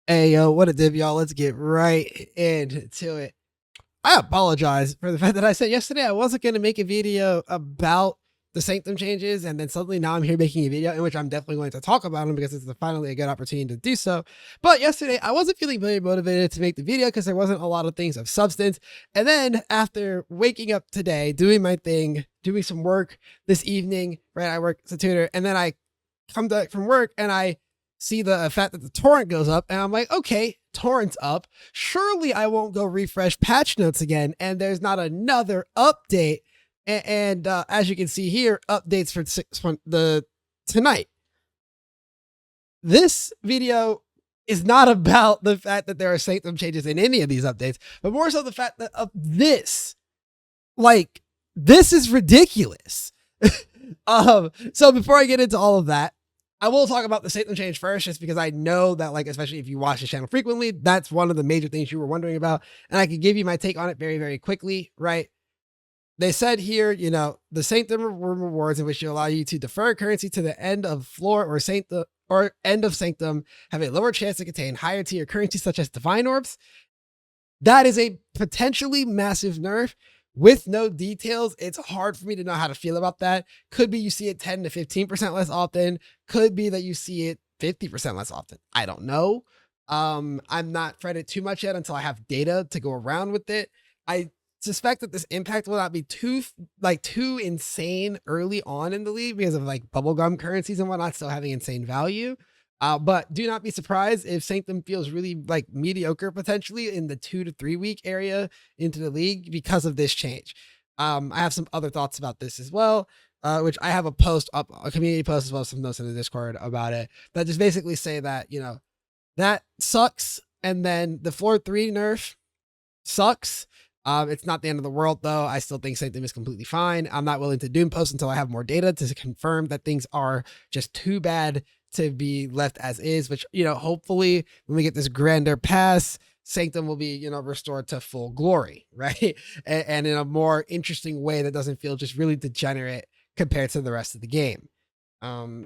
Hey, yo, what a div, y'all. Let's get right into it. I apologize for the fact that I said yesterday I wasn't going to make a video about the Sanctum changes, and then suddenly now I'm here making a video in which I'm definitely going to talk about them because it's finally a good opportunity to do so. But yesterday I wasn't feeling very motivated to make the video because there wasn't a lot of things of substance. And then after waking up today, doing my thing, doing some work this evening, right? I work as a tutor, and then I come back from work and I see the fact that the torrent goes up, and I'm like, okay, torrent's up. Surely I won't go refresh patch notes again, and there's not another update. And as you can see here, updates for tonight. This video is not about the fact that there are Sanctum changes in any of these updates, but more so the fact that of this, like, this is ridiculous. So before I get into all of that, I will talk about the Sanctum change first, just because I know that, like, especially if you watch this channel frequently, that's one of the major things you were wondering about. And I can give you my take on it very, very quickly, right? They said here, you know, the Sanctum rewards in which you allow you to defer currency to the end of floor or end of Sanctum have a lower chance to contain higher tier currency such as divine orbs. That is a potentially massive nerf. With no details, it's hard for me to know how to feel about that. Could be you see it 10 to 15% less often. Could be that you see it 50% less often. I don't know. I'm not fretted too much yet until I have data to go around with it. I suspect that this impact will not be too insane early on in the league because of like bubblegum currencies and whatnot still having insane value. But do not be surprised if Sanctum feels really like mediocre potentially in the 2 to 3 week area into the league because of this change. I have some other thoughts about this as well, which I have a post up, a community post as well as some notes in the Discord about it that just basically say that, you know, that sucks. And then the floor 3 nerf sucks. It's not the end of the world though. I still think Sanctum is completely fine. I'm not willing to doom post until I have more data to confirm that things are just too bad to be left as is, which, you know, hopefully when we get this grander pass, Sanctum will be, you know, restored to full glory, right? And in a more interesting way that doesn't feel just really degenerate compared to the rest of the game.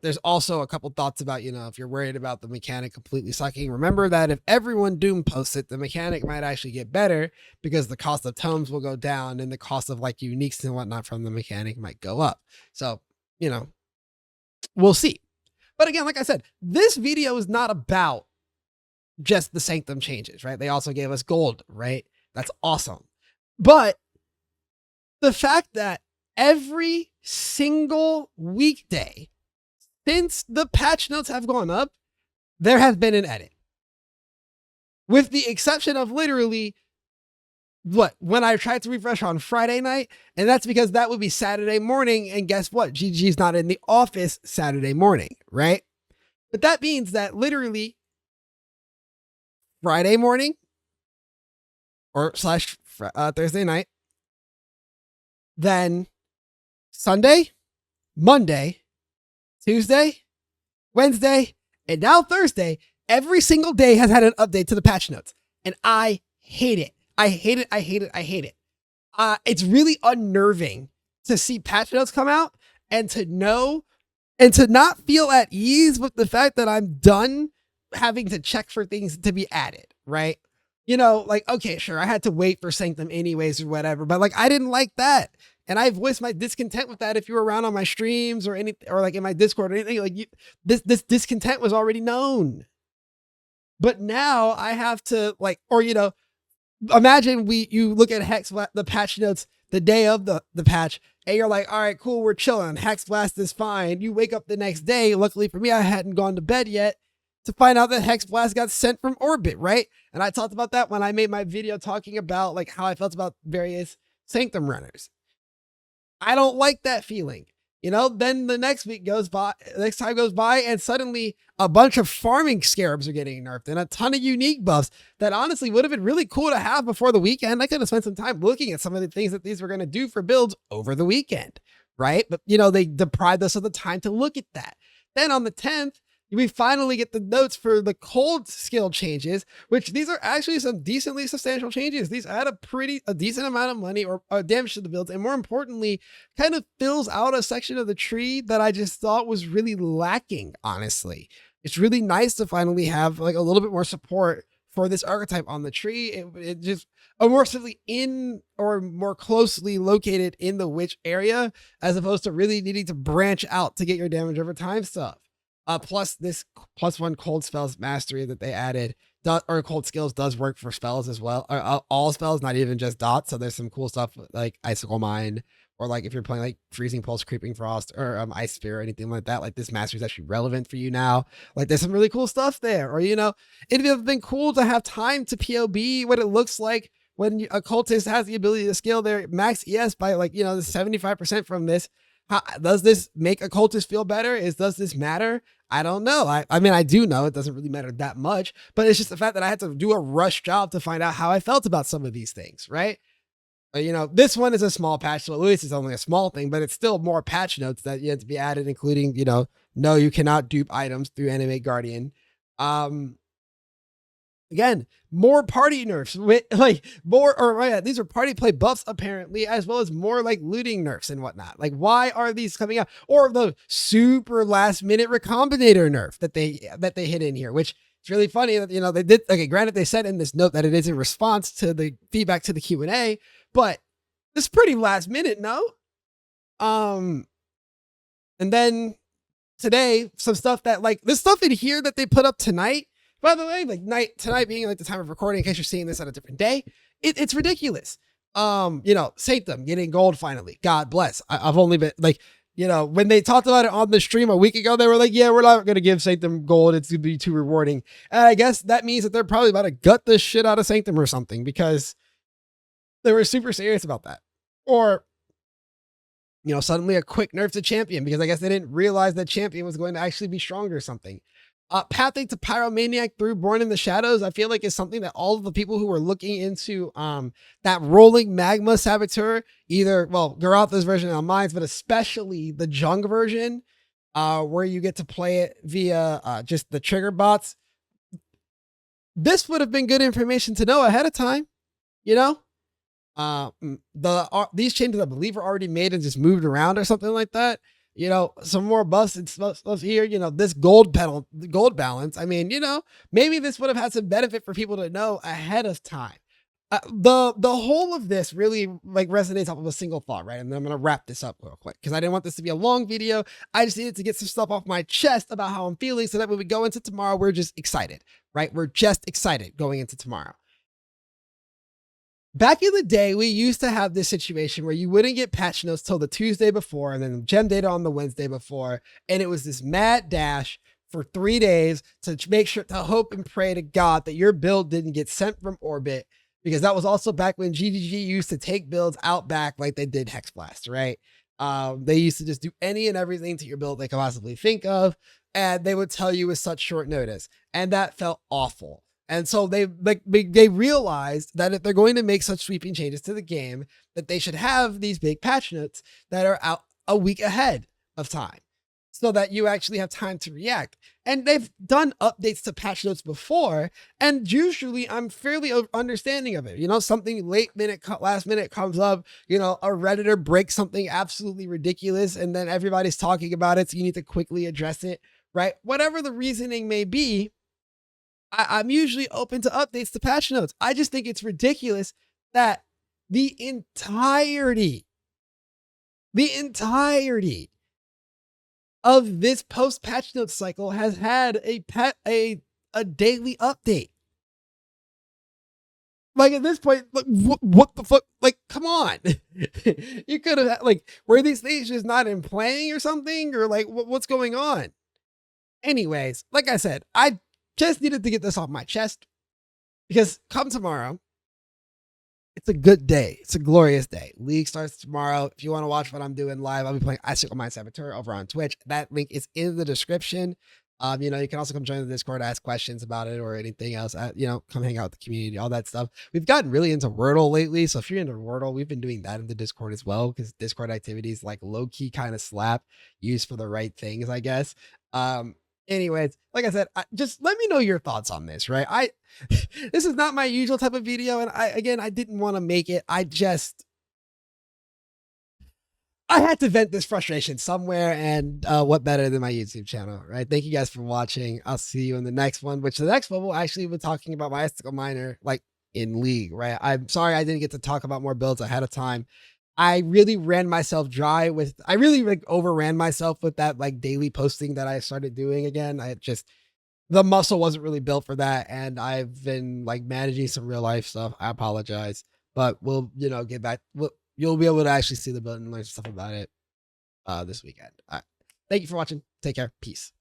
There's also a couple thoughts about, you know, if you're worried about the mechanic completely sucking, remember that if everyone doom posts it, the mechanic might actually get better because the cost of tomes will go down and the cost of like uniques and whatnot from the mechanic might go up. So, you know, we'll see. But again, like I said, this video is not about just the Sanctum changes, right? They also gave us gold, right? That's awesome. But the fact that every single weekday since the patch notes have gone up, there has been an edit. With the exception of literally when I tried to refresh on Friday night, and that's because that would be Saturday morning, and guess what? GG's not in the office Saturday morning, right? But that means that literally Friday morning or / Thursday night, then Sunday, Monday, Tuesday, Wednesday, and now Thursday, every single day has had an update to the patch notes, and I hate it. I hate it. I hate it. I hate it. It's really unnerving to see patch notes come out and to know and to not feel at ease with the fact that I'm done having to check for things to be added, right? You know, like, okay, sure, I had to wait for Sanctum anyways or whatever, but like, I didn't like that. And I voiced my discontent with that if you were around on my streams or anything, or like in my Discord or anything, like this discontent was already known. But now I have to like, or, you know, imagine you look at the patch notes the day of the patch and you're like, all right, cool, we're chilling. Hex Blast is fine. You wake up the next day. Luckily for me, I hadn't gone to bed yet to find out that Hex Blast got sent from orbit, right? And I talked about that when I made my video talking about like how I felt about various Sanctum runners. I don't like that feeling. You know, then the next time goes by and suddenly a bunch of farming scarabs are getting nerfed and a ton of unique buffs that honestly would have been really cool to have before the weekend. I could have spent some time looking at some of the things that these were going to do for builds over the weekend, right? But, you know, they deprived us of the time to look at that. Then on the 10th, we finally get the notes for the cold skill changes, which these are actually some decently substantial changes. These add a decent amount of money or damage to the builds. And more importantly, kind of fills out a section of the tree that I just thought was really lacking, honestly. it's really nice to finally have like a little bit more support for this archetype on the tree. It just more simply in or more closely located in the witch area, as opposed to really needing to branch out to get your damage over time stuff. Plus this +1 cold spells mastery that they added, or cold skills, does work for spells as well, or all spells, not even just dots. So there's some cool stuff like Icicle Mine, or like if you're playing like Freezing Pulse, Creeping Frost, or Ice Spear, or anything like that, like this mastery is actually relevant for you now. Like there's some really cool stuff there. Or, you know, it'd have been cool to have time to POB what it looks like when a cultist has the ability to scale their max ES by like, you know, 75% from this. How, does this make a cultist feel better? Does this matter? I don't know. I mean, I do know it doesn't really matter that much, but it's just the fact that I had to do a rush job to find out how I felt about some of these things, right? You know, this one is a small patch, so at least it's only a small thing, but it's still more patch notes that you have to be added, including, you know, no, you cannot dupe items through Animate Guardian. Again, more party nerfs with like more, or yeah, these are party play buffs apparently, as well as more like looting nerfs and whatnot. Like, why are these coming out? Or the super last minute recombinator nerf that they hit in here, which it's really funny that, you know, they did. Okay, granted, they said in this note that it is in response to the feedback to the Q&A, but it's pretty last minute, no? And then today, some stuff that like this stuff in here that they put up tonight. By the way, like tonight being like the time of recording, in case you're seeing this on a different day, it's ridiculous. You know, Sanctum getting gold finally. God bless. I've only been like, you know, when they talked about it on the stream a week ago, they were like, yeah, we're not going to give Sanctum gold. It's going to be too rewarding. And I guess that means that they're probably about to gut the shit out of Sanctum or something, because they were super serious about that. Or, you know, suddenly a quick nerf to champion, because I guess they didn't realize that champion was going to actually be stronger or something. Pathing to Pyromaniac through Born in the Shadows, I feel like is something that all of the people who are looking into that rolling magma saboteur, either, well, Garotha's version on mine, but especially the Jung version, where you get to play it via just the trigger bots. This would have been good information to know ahead of time, you know? These changes I believe are already made and just moved around or something like that. You know, some more buffs and stuff here, you know, this gold balance. I mean, you know, maybe this would have had some benefit for people to know ahead of time. The whole of this really like resonates off of a single thought, right? And then I'm going to wrap this up real quick because I didn't want this to be a long video. I just needed to get some stuff off my chest about how I'm feeling so that when we go into tomorrow, we're just excited, right? We're just excited going into tomorrow. Back in the day, we used to have this situation where you wouldn't get patch notes till the Tuesday before and then gem data on the Wednesday before. And it was this mad dash for 3 days to make sure, to hope and pray to God that your build didn't get sent from orbit, because that was also back when GDG used to take builds out back like they did Hex Blast, right? They used to just do any and everything to your build they could possibly think of, and they would tell you with such short notice. And that felt awful. And so they realized that if they're going to make such sweeping changes to the game, that they should have these big patch notes that are out a week ahead of time so that you actually have time to react. And they've done updates to patch notes before, and usually I'm fairly understanding of it. You know, something last minute comes up, you know, a Redditor breaks something absolutely ridiculous, and then everybody's talking about it, so you need to quickly address it, right? Whatever the reasoning may be, I'm usually open to updates to patch notes. I just think it's ridiculous that the entirety of this post patch note cycle has had a daily update. Like at this point, like, what the fuck? Like, come on. You could have, like, were these things just not in playing or something? Or like, what's going on? Anyways, like I said, I just needed to get this off my chest, because come tomorrow, it's a good day. It's a glorious day. League starts tomorrow. If you want to watch what I'm doing live, I'll be playing Icicle Mine Saboteur over on Twitch. That link is in the description. You know, you can also come join the Discord, ask questions about it or anything else. You know, come hang out with the community, all that stuff. We've gotten really into Wordle lately. So if you're into Wordle, we've been doing that in the Discord as well, because Discord activities like low key kind of slap, used for the right things, I guess. Anyways, like I said, just let me know your thoughts on this, right? This is not my usual type of video, and I didn't want to make it. I had to vent this frustration somewhere, and what better than my YouTube channel, right? Thank you guys for watching. I'll see you in the next one, which the next one will actually be talking about my mystical miner, like in League, right? I'm sorry I didn't get to talk about more builds ahead of time. I really ran myself dry with, I really like overran myself with that like daily posting that I started doing again. I just, the muscle wasn't really built for that. And I've been like managing some real life stuff. I apologize, but we'll, get back. You'll be able to actually see the build and learn stuff about it this weekend. All right. Thank you for watching. Take care. Peace.